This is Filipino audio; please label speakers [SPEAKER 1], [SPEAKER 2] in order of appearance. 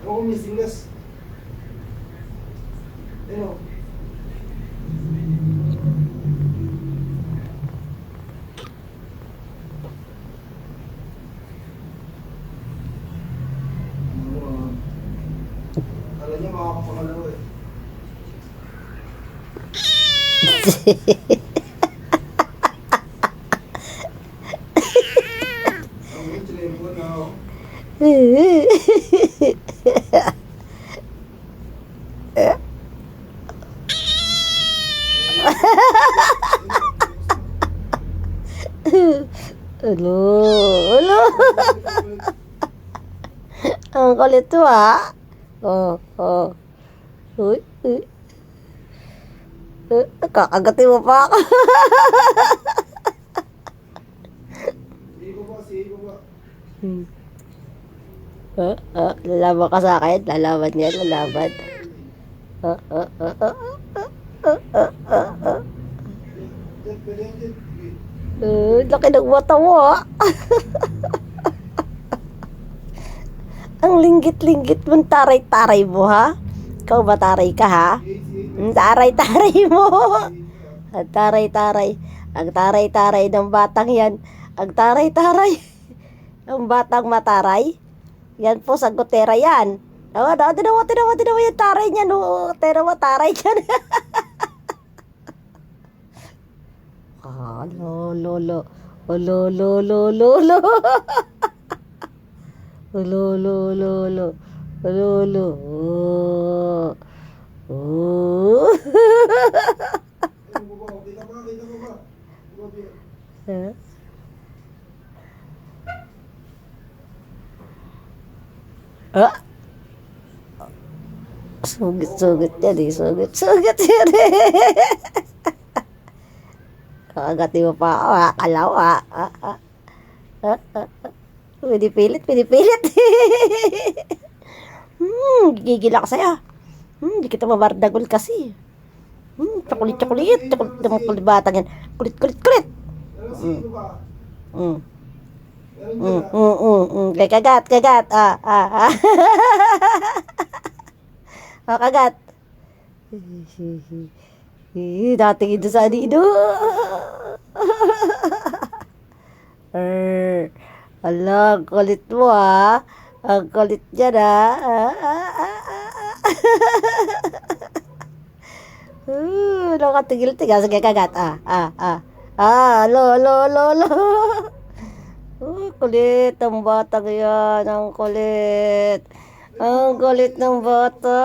[SPEAKER 1] Ako may singles. Ano? Kala niya makakapangalaw eh. Ang telephone na ako.
[SPEAKER 2] Alo, alo. Ang kulit mo, ha? Oh, oh. Uy, uy. Kakagatin mo pa ako.
[SPEAKER 1] Sige ko ba?
[SPEAKER 2] Lalaban ka sa akin. Lalaban yan, lalaban.
[SPEAKER 1] Pwede yan.
[SPEAKER 2] Laki ng mata mo, ha? Ang linggit-linggit mong taray-taray mo, ha? Ikaw ba taray ka, ha? Taray-taray mo. Ang taray-taray. Ang taray-taray ng batang yan. Ang taray-taray. Ang batang mataray. Yan po sa gutera yan. Tinawa yung taray niya, no? Tinawa taray niyan. Lolo. Lolo. Lolo. Oh.
[SPEAKER 1] Kita ba?
[SPEAKER 2] Sugit yan eh. Sugit yan eh. Kakagati mo pa ako, ha? Kalaw, ha? Pinipilit. Gigigil ako sa'yo. Hindi kita mabardagol kasi. Chocolate. Chocolate ng kulit batang yan. Kulit.
[SPEAKER 1] Pero sige ko ba?
[SPEAKER 2] Kagat. Kagat. Dating ito sa anino. Ala, ang kulit mo, ha? Ang kulit niya, ha? Nakatigil-tigil. Sige, kagat. Lo. Kulit ang batang yan. Ang kulit. Ang kulit ng bata.